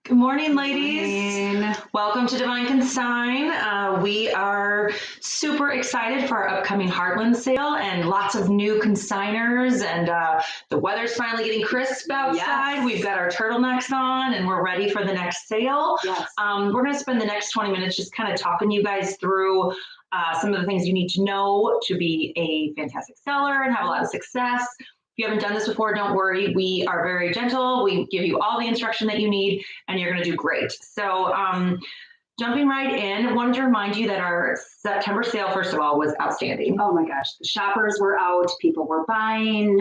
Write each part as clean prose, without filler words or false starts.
Good morning, ladies. Welcome to Divine Consign. We are super excited for our upcoming Heartland sale and lots of new consigners, and the weather's finally getting crisp outside. Yes. We've got our turtlenecks on and we're ready for the next sale. Yes. We're going to spend the next 20 minutes just kind of talking you guys through some of the things you need to know to be a fantastic seller and have a lot of success. If you haven't done this before, don't worry. We are very gentle. We give you all the instruction that you need, and you're going to do great. So jumping right in, I wanted to remind you that our September sale, first of all, was outstanding. Oh my gosh, the shoppers were out, people were buying.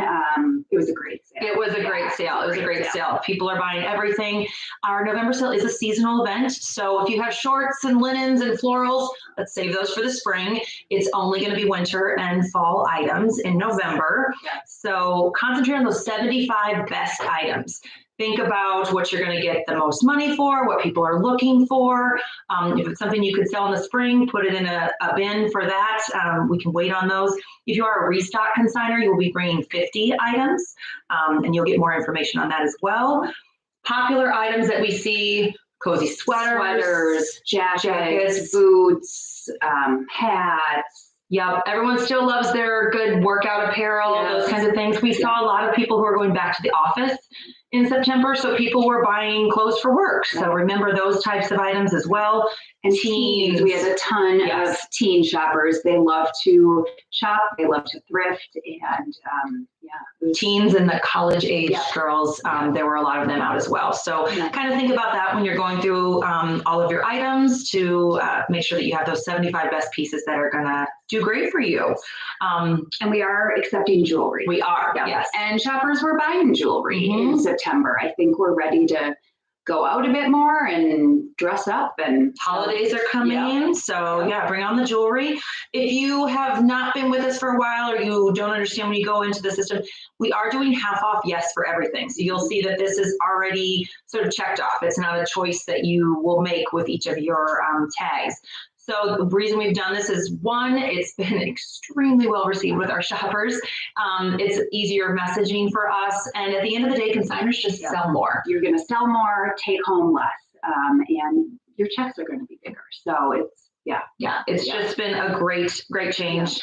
It was a great sale. It was a great sale. It was a great sale. People are buying everything. Our November sale is a seasonal event. So if you have shorts and linens and florals, let's save those for the spring. It's only going to be winter and fall items in November. So concentrate on those 75 best items. Think about what you're going to get the most money for, what people are looking for. If it's something you could sell in the spring, put it in a bin for that. We can wait on those. If you are a restock consigner, you'll be bringing 50 items, and you'll get more information on that as well. Popular items that we see: cozy sweaters, jackets, boots, hats. Yep, everyone still loves their good workout apparel, those kinds of things. We saw a lot of people who are going back to the office in September, so people were buying clothes for work. So remember those types of items as well. And teens, we had a ton of teen shoppers. They love to shop, they love to thrift, and teens and the college age girls, there were a lot of them out as well. So kind of think about that when you're going through all of your items to make sure that you have those 75 best pieces that are gonna do great for you. And we are accepting jewelry. We are, yes. And shoppers were buying jewelry in September. I think we're ready to go out a bit more and dress up, and holidays are coming in. So bring on the jewelry. If you have not been with us for a while or you don't understand when you go into the system, we are doing half off yes for everything. So you'll see that this is already sort of checked off. It's not a choice that you will make with each of your tags. So the reason we've done this is, one, it's been extremely well received with our shoppers. It's easier messaging for us. And at the end of the day, consigners just sell more. You're going to sell more, take home less, and your checks are going to be bigger. So it's just been a great change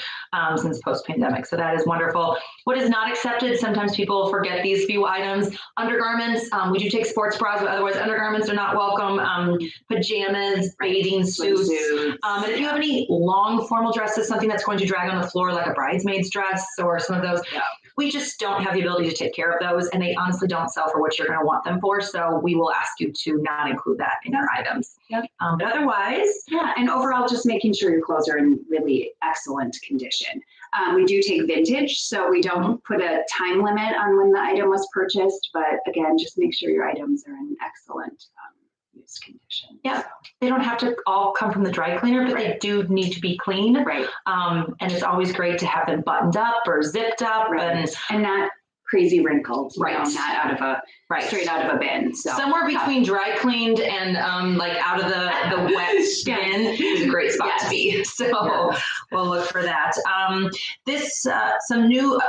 since post-pandemic. So that is wonderful. What is not accepted, sometimes people forget these few items. Undergarments, we do take sports bras, but otherwise undergarments are not welcome. Pajamas, bathing suits. And if you have any long formal dresses, something that's going to drag on the floor like a bridesmaid's dress or some of those, we just don't have the ability to take care of those, and they honestly don't sell for what you're going to want them for. So we will ask you to not include that in your items. But otherwise, and overall, just making sure your clothes are in really excellent condition. We do take vintage, so we don't put a time limit on when the item was purchased, but again, just make sure your items are in excellent use condition. They don't have to all come from the dry cleaner, but they do need to be clean. And it's always great to have them buttoned up or zipped up and not crazy wrinkled, not out of a straight out of a bin. So somewhere between dry cleaned and like out of the wet bin is a great spot to be. So we'll look for that.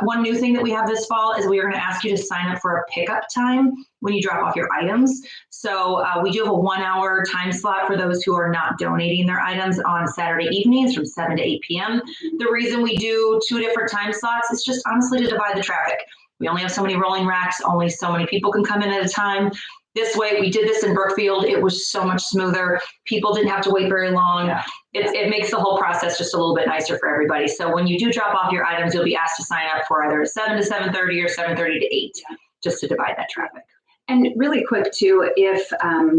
One new thing that we have this fall is we are going to ask you to sign up for a pickup time when you drop off your items. So we do have a 1 hour time slot for those who are not donating their items on Saturday evenings from 7 to 8 p.m. The reason we do 2 different time slots is just honestly to divide the traffic. We only have so many rolling racks, only so many people can come in at a time. This way, we did this in Brookfield. It was so much smoother. People didn't have to wait very long. It makes the whole process just a little bit nicer for everybody. So when you do drop off your items, you'll be asked to sign up for either 7 to 7:30 or 7:30 to 8, just to divide that traffic. And really quick too, if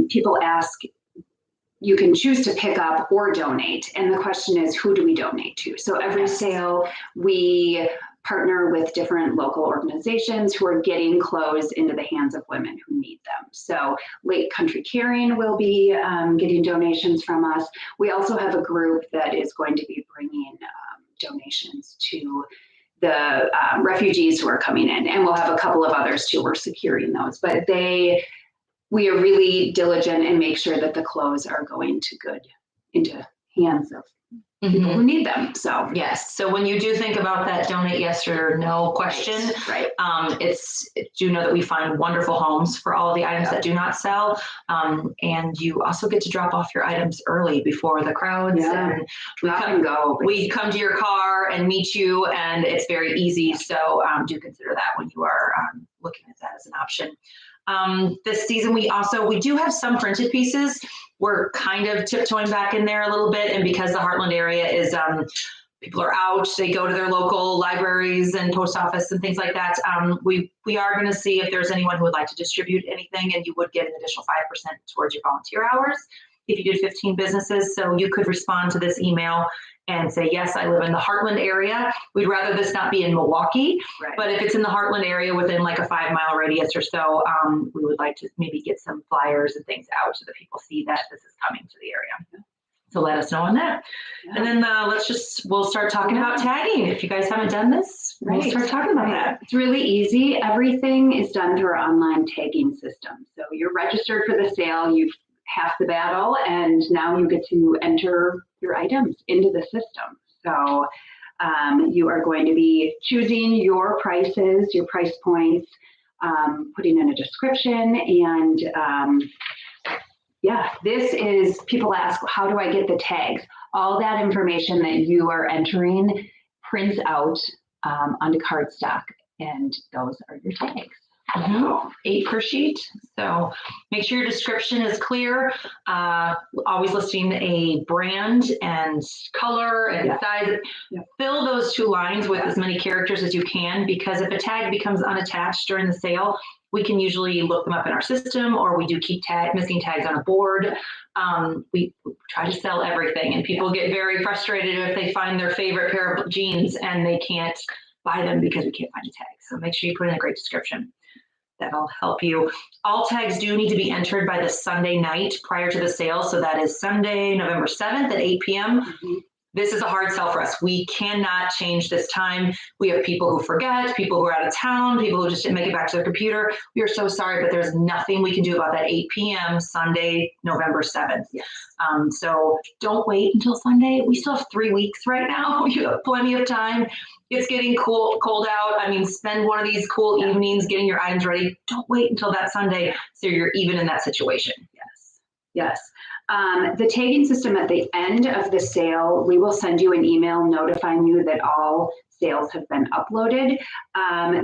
people ask, you can choose to pick up or donate. And the question is, who do we donate to? So every sale, we partner with different local organizations who are getting clothes into the hands of women who need them. So Lake Country Caring will be getting donations from us. We also have a group that is going to be bringing donations to the refugees who are coming in, and we'll have a couple of others too. We're securing those, but we are really diligent and make sure that the clothes are going to into hands of people who need them. So yes. So when you do think about that donate yes or no question, right. Do know that we find wonderful homes for all of the items that do not sell. And you also get to drop off your items early before the crowds. And we come to your car and meet you, and it's very easy. So do consider that when you are looking at that as an option. This season, we do have some printed pieces. We're kind of tiptoeing back in there a little bit. And because the Heartland area is, people are out, they go to their local libraries and post office and things like that. We are going to see if there's anyone who would like to distribute anything, and you would get an additional 5% towards your volunteer hours if you did 15 businesses. So you could respond to this email and say, yes, I live in the Heartland area. We'd rather this not be in Milwaukee, but if it's in the Heartland area within like a 5-mile radius or so, we would like to maybe get some flyers and things out so that people see that this is coming to the area. So let us know on that. And then we'll start talking about tagging. If you guys haven't done this, we'll start talking about that. It's really easy. Everything is done through our online tagging system. So you're registered for the sale, you've half the battle, and now you get to enter your items into the system. So you are going to be choosing your prices, your price points, putting in a description, and this is, people ask, how do I get the tags? All that information that you are entering prints out onto cardstock, and those are your tags. 8 per sheet. So make sure your description is clear. Always listing a brand and color and size. Fill those 2 lines with as many characters as you can, because if a tag becomes unattached during the sale, we can usually look them up in our system, or we do keep missing tags on a board. We try to sell everything, and people get very frustrated if they find their favorite pair of jeans and they can't buy them because we can't find a tag. So make sure you put in a great description. That'll help you. All tags do need to be entered by the Sunday night prior to the sale. So that is Sunday, November 7th at 8 p.m. This is a hard sell for us. We cannot change this time. We have people who forget, people who are out of town, people who just didn't make it back to their computer. We are so sorry, but there's nothing we can do about that 8 p.m. Sunday, November 7th. So don't wait until Sunday. We still have 3 weeks right now. You have plenty of time. It's getting cold out. I mean, spend one of these cool evenings getting your items ready. Don't wait until that Sunday so you're even in that situation. Yes. The tagging system at the end of the sale, we will send you an email notifying you that all sales have been uploaded.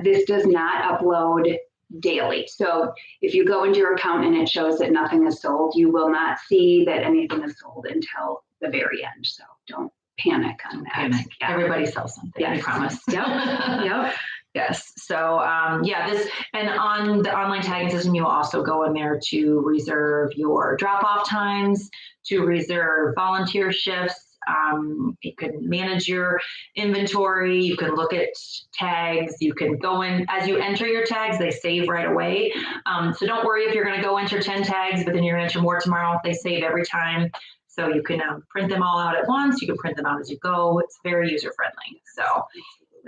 This does not upload daily. So if you go into your account and it shows that nothing is sold, you will not see that anything is sold until the very end. So don't panic on that. Everybody sells something, I promise. Yep. Yes. So this, and on the online tagging system, you will also go in there to reserve your drop-off times, to reserve volunteer shifts. You can manage your inventory. You can look at tags. You can go in as you enter your tags. They save right away. So don't worry if you're going to go enter 10 tags, but then you're going to enter more tomorrow. They save every time. So you can print them all out at once. You can print them out as you go. It's very user-friendly. So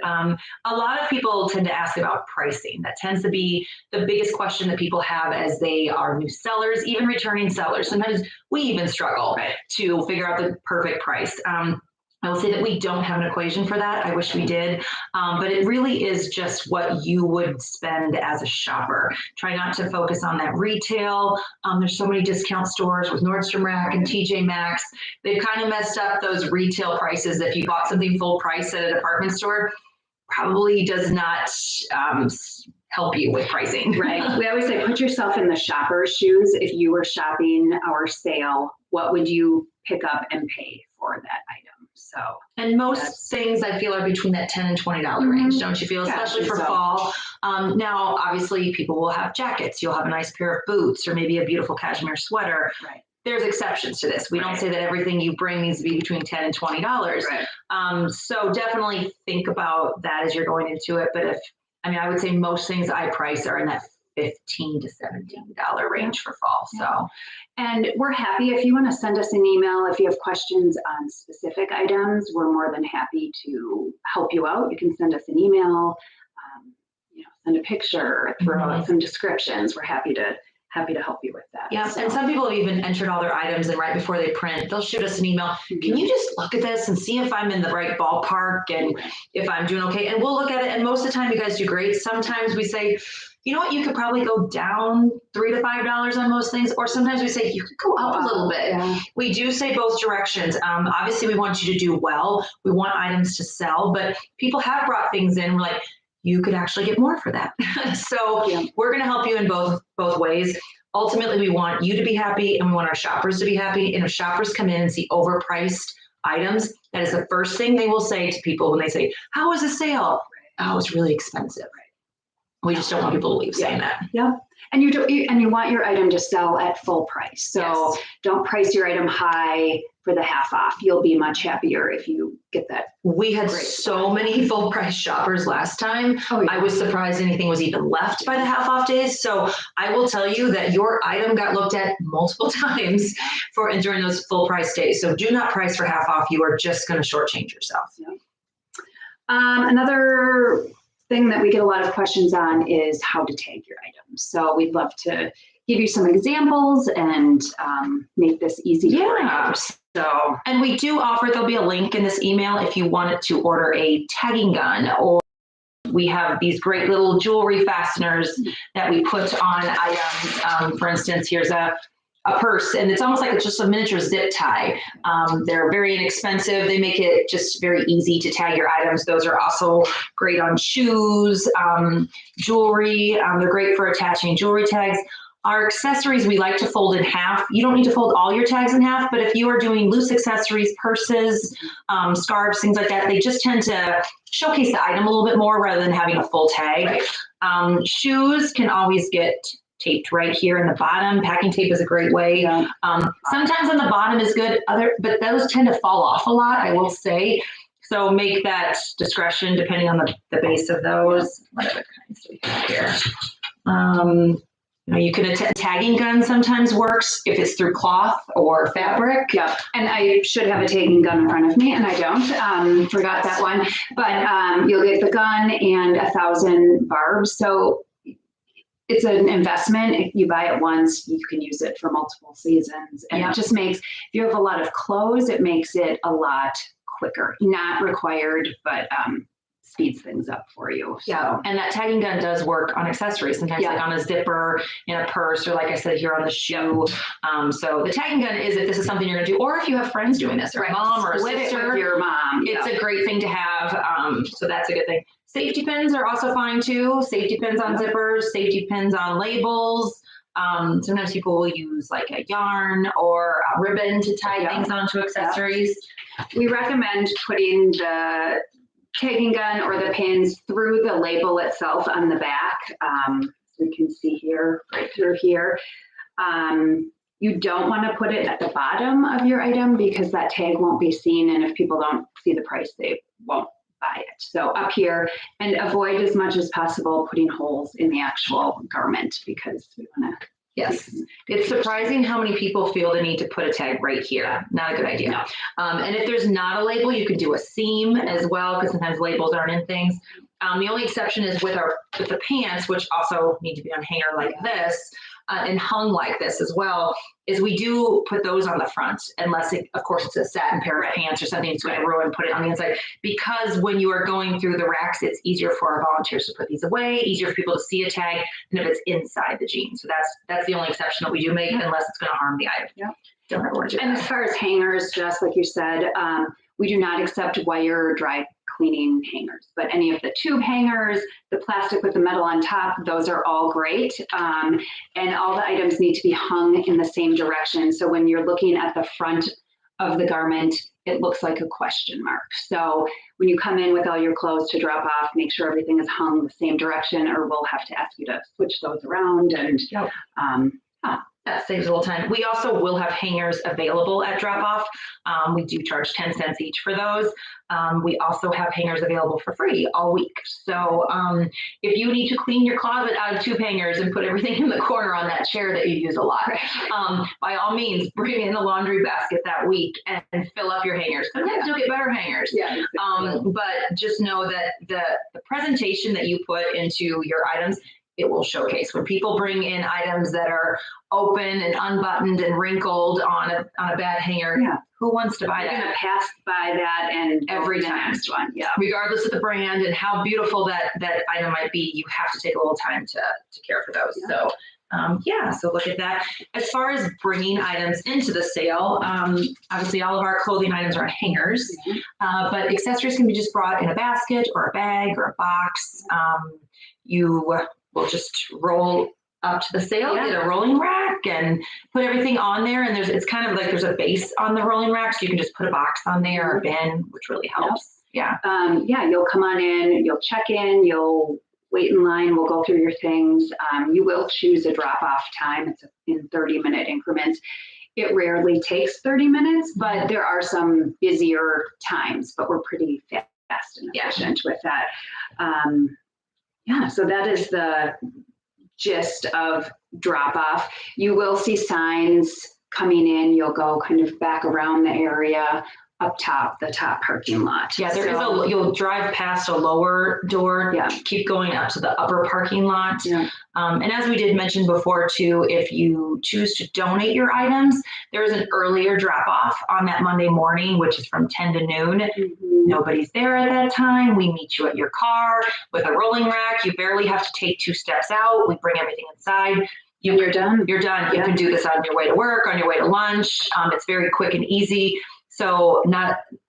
a lot of people tend to ask about pricing. That tends to be the biggest question that people have as they are new sellers, even returning sellers. Sometimes we even struggle to figure out the perfect price. I will say that we don't have an equation for that. I wish we did, but it really is just what you would spend as a shopper. Try not to focus on that retail. There's so many discount stores with Nordstrom Rack and TJ Maxx. They've kind of messed up those retail prices. If you bought something full price at a department store, probably does not help you with pricing. Right. We always say, put yourself in the shopper's shoes. If you were shopping our sale, what would you pick up and pay for that item? So, and most things I feel are between that $10 and $20 range, don't you feel? Especially for fall. Now, obviously, people will have jackets. You'll have a nice pair of boots or maybe a beautiful cashmere sweater. Right. There's exceptions to this. We don't say that everything you bring needs to be between $10 and $20. Right. So definitely think about that as you're going into it. But I would say most things I price are in that $15 to $17 range for fall. So, and we're happy if you want to send us an email. If you have questions on specific items, we're more than happy to help you out. You can send us an email, send a picture, throw out some descriptions. We're happy to happy to help you with that. Yeah, So. and some people have even entered all their items, and right before they print, they'll shoot us an email. Can you just look at this and see if I'm in the right ballpark and if I'm doing okay? And we'll look at it. And most of the time, you guys do great. Sometimes we say, you know what, you could probably go down $3 to $5 on most things. Or sometimes we say you could go up a little bit. Yeah. We do say both directions. Obviously, we want you to do well. We want items to sell, but people have brought things in. We're like, you could actually get more for that. So we're going to help you in both ways. Ultimately, we want you to be happy and we want our shoppers to be happy. And if shoppers come in and see overpriced items, that is the first thing they will say to people when they say, how was the sale? Oh, it's really expensive. We just don't want people to leave saying that. Yep. And you want your item to sell at full price. So don't price your item high for the half off. You'll be much happier if you get that. We had so many full price shoppers last time. Oh, yeah. I was surprised anything was even left by the half off days. So I will tell you that your item got looked at multiple times during those full price days. So do not price for half off. You are just going to shortchange yourself. Yeah. Another thing that we get a lot of questions on is how to tag your items. So we'd love to give you some examples and make this easy for you. So, and we do offer, there'll be a link in this email if you wanted to order a tagging gun, or we have these great little jewelry fasteners that we put on items. For instance, here's a purse, and it's almost like it's just a miniature zip tie. They're very inexpensive. They make it just very easy to tag your items. Those are also great on shoes, jewelry. They're great for attaching jewelry tags. Our accessories, we like to fold in half. You don't need to fold all your tags in half, but if you are doing loose accessories, purses, scarves, things like that, they just tend to showcase the item a little bit more rather than having a full tag. Shoes can always get taped right here in the bottom. Packing tape is a great way. Sometimes on the bottom is good, but those tend to fall off a lot, I will say. So make that discretion depending on the base of those. What other kinds do we have here? You could tagging gun sometimes works if it's through cloth or fabric. Yeah, and I should have a tagging gun in front of me, and I don't. Forgot that one. But you'll get the gun and 1,000 barbs. So it's an investment. If you buy it once, you can use it for multiple seasons. And it just makes, if you have a lot of clothes, it makes it a lot quicker. Not required, but speeds things up for you. So. Yeah, and that tagging gun does work on accessories, sometimes like on a zipper, in a purse, or like I said here on the shoe. So the tagging gun is if this is something you're going to do, or if you have friends doing this, or a mom or a sister, with your mom. It's a great thing to have. So that's a good thing. Safety pins are also fine too. Safety pins on zippers, safety pins on labels. Sometimes people will use like a yarn or a ribbon to tie things onto accessories. We recommend putting the tagging gun or the pins through the label itself on the back. We can see here, right through here. You don't want to put it at the bottom of your item because that tag won't be seen, and if people don't see the price, they won't buy it. So up here, and avoid as much as possible putting holes in the actual garment because we want to. Yes, it's surprising how many people feel the need to put a tag right here. Not a good idea. No. And if there's not a label, you can do a seam as well, because sometimes labels aren't in things. The only exception is with the pants, which also need to be on hanger like this and hung like this as well, is we do put those on the front, unless of course it's a satin pair of pants or something that's going to ruin, put it on the inside. Because when you are going through the racks, it's easier for our volunteers to put these away, easier for people to see a tag than if it's inside the jeans. So that's the only exception that we do make, unless it's going to harm the item. Yeah. Don't ever want to do that. And as far as hangers, just like you said, we do not accept wire dry cleaning hangers, but any of the tube hangers, the plastic with the metal on top, those are all great. And all the items need to be hung in the same direction. So when you're looking at the front of the garment, it looks like a question mark. So when you come in with all your clothes to drop off, make sure everything is hung the same direction, or we'll have to ask you to switch those around. And that saves a little time. We also will have hangers available at drop-off. We do charge 10 cents each for those. We also have hangers available for free all week. So if you need to clean your closet out of tube hangers and put everything in the corner on that chair that you use a lot, by all means, bring in a laundry basket that week and fill up your hangers. Sometimes you'll get better hangers. Yeah, exactly. But just know that the presentation that you put into your items it will showcase. When people bring in items that are open and unbuttoned and wrinkled on a bad hanger, who wants to buy You're that? gonna pass by that and Every the time. next one. Yeah. Regardless of the brand and how beautiful that item might be, you have to take a little time to care for those. So so look at that. As far as bringing items into the sale, obviously all of our clothing items are on hangers, but accessories can be just brought in a basket or a bag or a box. You will just roll up to the sale, get a rolling rack and put everything on there. And it's kind of like there's a base on the rolling rack, so you can just put a box on there or a bin, which really helps. You'll come on in, you'll check in, you'll wait in line, we'll go through your things. You will choose a drop-off time. It's in 30-minute increments. It rarely takes 30 minutes, but there are some busier times, but we're pretty fast and efficient with that. So that is the gist of drop-off. You will see signs coming in. You'll go kind of back around the area, up top, the top parking lot. You'll drive past a lower door, keep going up to the upper parking lot. And as we did mention before too, if you choose to donate your items, there is an earlier drop off on that Monday morning, which is from 10 to noon. Nobody's there at that time. We meet you at your car with a rolling rack. You barely have to take 2 steps out. We bring everything inside. You're done. You're done. You can do this on your way to work, on your way to lunch. It's very quick and easy. So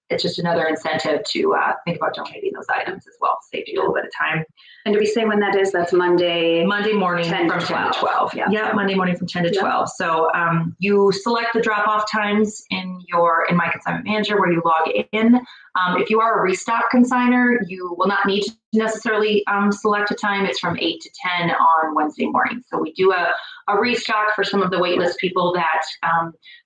it's just another incentive to think about donating those items as well. Save you a little bit of time. And do we say when that is? That's Monday morning 10 from to 10 to 12. Yeah, Monday morning from 10 to 12. So you select the drop-off times in My Consignment Manager where you log in. If you are a restock consigner, you will not need to necessarily select a time. It's from 8 to 10 on Wednesday morning. So we do a restock for some of the waitlist people that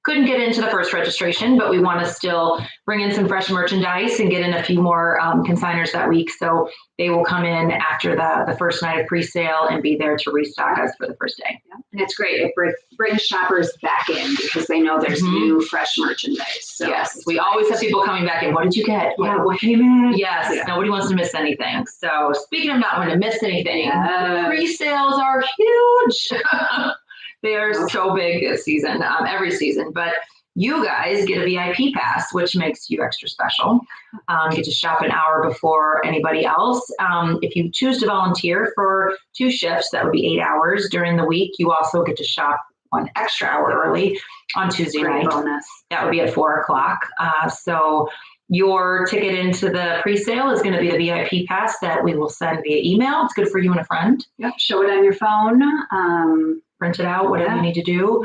couldn't get into the first registration, but we want to still bring in some fresh merchandise and get in a few more consigners that week. So they will come in after the first night of pre-sale and be there to restock us for the first day. And it's great. It brings shoppers back in because they know there's new, fresh merchandise. So yes, we always have people coming back in. What did you get? What came in? Yes, nobody wants to miss anything. So speaking of not wanting to miss anything, pre-sales are huge. They are so big this season, every season. But you guys get a VIP pass, which makes you extra special. You get to shop an hour before anybody else. If you choose to volunteer for 2 shifts, that would be 8 hours during the week. You also get to shop 1 extra hour early on Tuesday night. Bonus. That would be at 4 o'clock. So your ticket into the pre-sale is going to be the VIP pass that we will send via email. It's good for you and a friend. Show it on your phone. Print it out, whatever you need to do.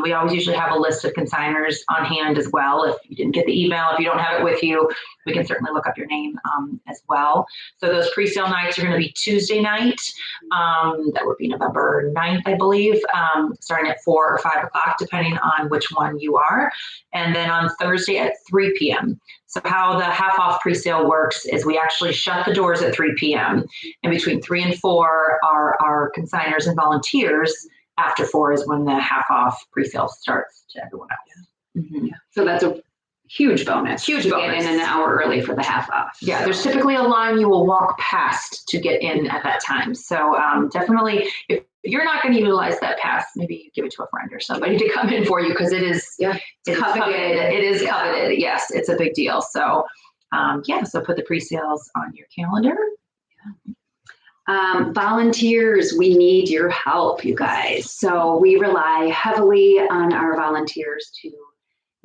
We always usually have a list of consigners on hand as well. If you didn't get the email, if you don't have it with you, we can certainly look up your name as well. So those pre-sale nights are going to be Tuesday night. That would be November 9th, I believe, starting at 4 or 5 o'clock, depending on which one you are. And then on Thursday at 3 p.m. So how the half off pre-sale works is we actually shut the doors at 3 p.m. And between 3 and 4 are our consigners and volunteers. After 4 is when the half off pre-sale starts to everyone else. So that's a huge bonus. Huge bonus. Get in an hour early for the half off. Yeah, there's typically a line you will walk past to get in at that time. So definitely, if you're not going to utilize that pass, maybe give it to a friend or somebody to come in for you because it is coveted. It is coveted. Yes, it's a big deal. So so put the pre-sales on your calendar. Volunteers, we need your help, you guys. So we rely heavily on our volunteers to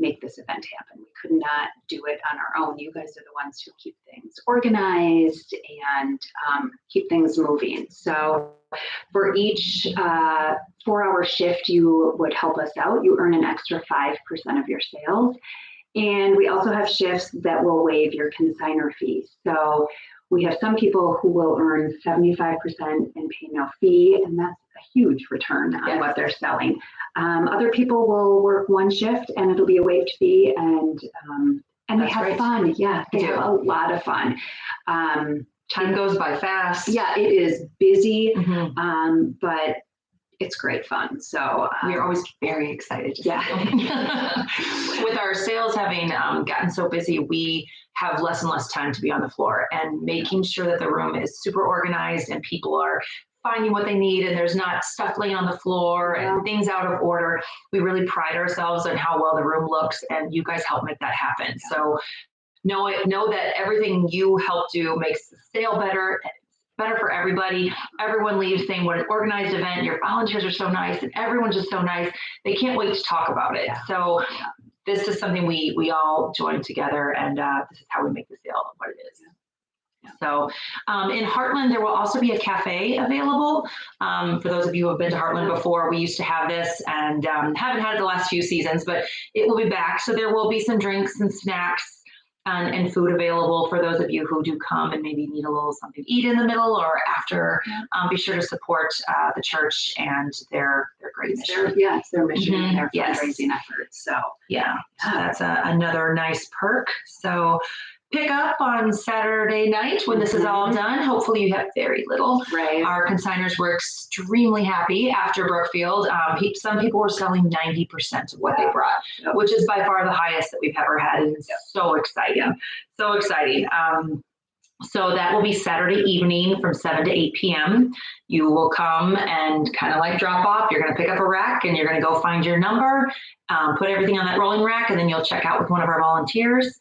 make this event happen. We could not do it on our own. You guys are the ones who keep things organized and keep things moving. So for each 4-hour shift you would help us out, you earn an extra 5% of your sales. And we also have shifts that will waive your consignor fees. So we have some people who will earn 75% and pay no fee, and that's a huge return on what they're selling. Other people will work 1 shift and it'll be a waived fee, and they have fun. Yeah, they have a lot of fun. Time goes by fast. Yeah, it is busy, but it's great fun. So we're always very excited. With our sales having gotten so busy, we have less and less time to be on the floor, and making sure that the room is super organized and people are finding what they need and there's not stuff laying on the floor and things out of order. We really pride ourselves on how well the room looks, and you guys help make that happen. So know that everything you help do makes the sale better for everybody. Everyone leaves saying what an organized event. Your volunteers are so nice, and everyone's just so nice. They can't wait to talk about it. So this is something we all join together, and this is how we make the sale what it is. So in Heartland, there will also be a cafe available. For those of you who have been to Heartland before, we used to have this and haven't had it the last few seasons, but it will be back. So there will be some drinks and snacks and food available for those of you who do come and maybe need a little something to eat in the middle or after. Be sure to support the church and their great mission. It's their mission and their fundraising efforts. So that's another nice perk. So pick up on Saturday night when this is all done. Hopefully you have very little. Right. Our consigners were extremely happy after Brookfield. Some people were selling 90% of what they brought, which is by far the highest that we've ever had. And it's so exciting. So exciting. So that will be Saturday evening from 7 to 8 p.m. You will come and kind of like drop off. You're going to pick up a rack and you're going to go find your number, put everything on that rolling rack, and then you'll check out with one of our volunteers.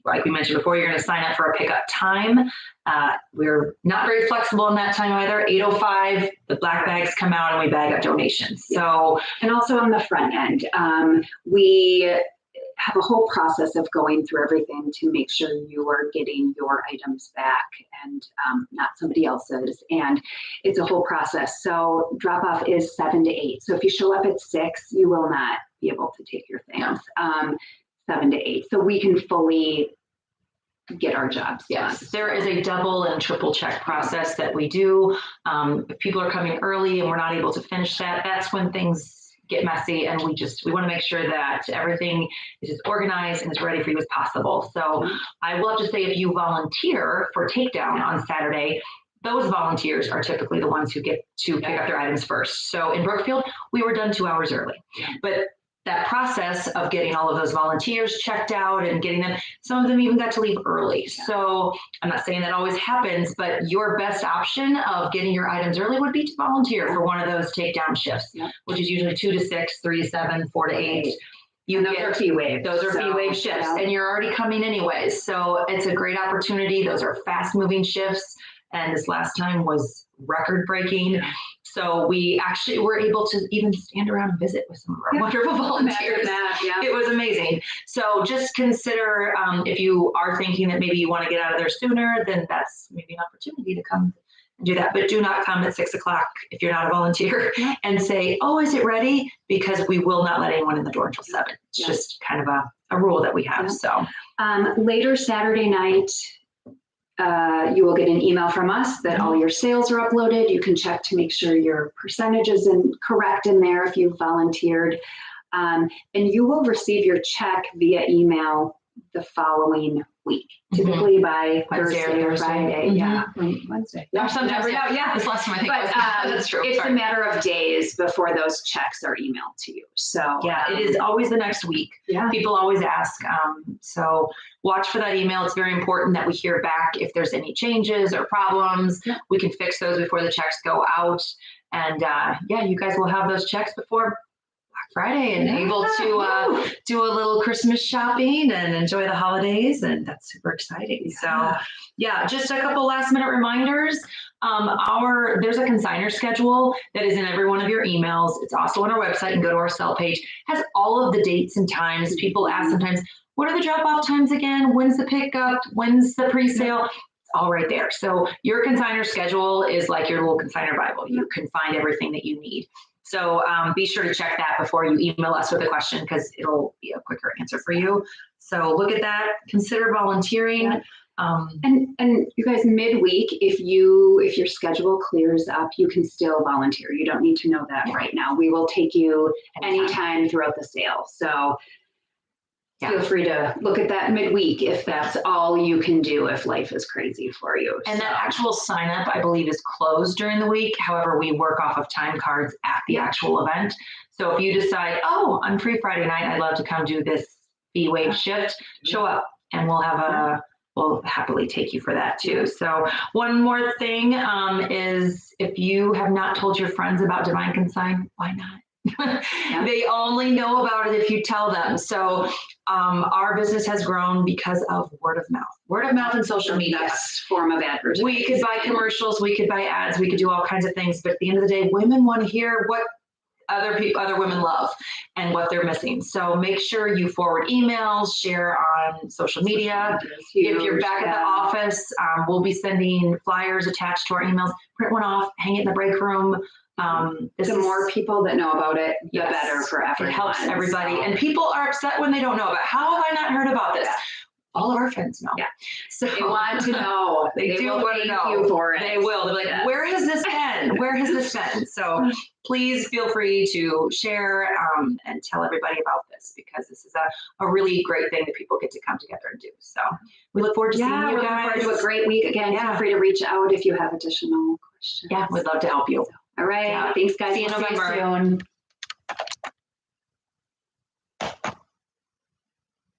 Like we mentioned before, you're going to sign up for a pickup time. We're not very flexible in that time either. 8:05, the black bags come out and we bag up donations. So, and also on the front end, we have a whole process of going through everything to make sure you are getting your items back and not somebody else's. And it's a whole process. So drop off is 7 to 8. So if you show up at 6, you will not be able to take your things. 7 to 8. So we can fully get our jobs done. Yes, there is a double and triple check process that we do. If people are coming early and we're not able to finish that, that's when things get messy, and we want to make sure that everything is as organized and as ready for you as possible. So I will have to say, if you volunteer for takedown on Saturday, those volunteers are typically the ones who get to pick up their items first. So in Brookfield, we were done 2 hours early, but that process of getting all of those volunteers checked out and getting them, some of them even got to leave early. So I'm not saying that always happens, but your best option of getting your items early would be to volunteer for one of those takedown shifts, which is usually 2 to 6, 3 to 7, 4 to 8. Those are fee waived. Those are fee waived shifts, and you're already coming anyways. So it's a great opportunity. Those are fast moving shifts. And this last time was record breaking. So we actually were able to even stand around and visit with some of our wonderful volunteers. It was amazing. So just consider if you are thinking that maybe you want to get out of there sooner, then that's maybe an opportunity to come and do that. But do not come at 6 o'clock if you're not a volunteer and say, oh, is it ready? Because we will not let anyone in the door until 7. It's just kind of a rule that we have. So later Saturday night, you will get an email from us that all your sales are uploaded. You can check to make sure your percentage is correct in there if you've volunteered. And you will receive your check via email the following week, typically by Thursday or Friday. Wednesday. Or sometimes, this last time I think that's true. It's a matter of days before those checks are emailed to you. So it is always the next week. People always ask. So watch for that email. It's very important that we hear back if there's any changes or problems. We can fix those before the checks go out. And you guys will have those checks before Friday and able to do a little Christmas shopping and enjoy the holidays, and that's super exciting. So just a couple last minute reminders. There's a consigner schedule that is in every one of your emails. It's also on our website. You can go to our sell page. It has all of the dates and times. People ask sometimes, what are the drop off times again? When's the pickup? When's the pre-sale? It's all right there. So your consigner schedule is like your little consigner Bible. You can find everything that you need. So be sure to check that before you email us with a question, because it'll be a quicker answer for you. So look at that. Consider volunteering. And you guys, midweek, if your schedule clears up, you can still volunteer. You don't need to know that right now. We will take you anytime throughout the sale. So feel free to look at that midweek if that's all you can do, if life is crazy for you. And that actual sign up, I believe, is closed during the week. However, we work off of time cards at the actual event. So if you decide, oh, I'm free Friday night, I'd love to come do this fee waive shift, show up and we'll have we'll happily take you for that too. So one more thing is, if you have not told your friends about Divine Consign, why not? They only know about it if you tell them. So our business has grown because of word of mouth and social media. Best form of advertising. We could buy commercials, we could buy ads, we could do all kinds of things, but at the end of the day, women want to hear what other women love and what they're missing. So make sure you forward emails, share on social media. If you're back at the office, we'll be sending flyers attached to our emails. Print one off, hang it in the break room. The more people that know about it, the better for everyone. It helps everybody. And people are upset when they don't know about it. How have I not heard about this? All of our friends know. Yeah. So they want to know. They do will want to know. You for it. They will. They're like, where has this been? Where has this been? So please feel free to share and tell everybody about this, because this is a really great thing that people get to come together and do. So we look forward to seeing you guys. Looking forward to a great week. Again, feel free to reach out if you have additional questions. Yeah, we'd love to help you. All right. Thanks, guys. See you in November. Soon.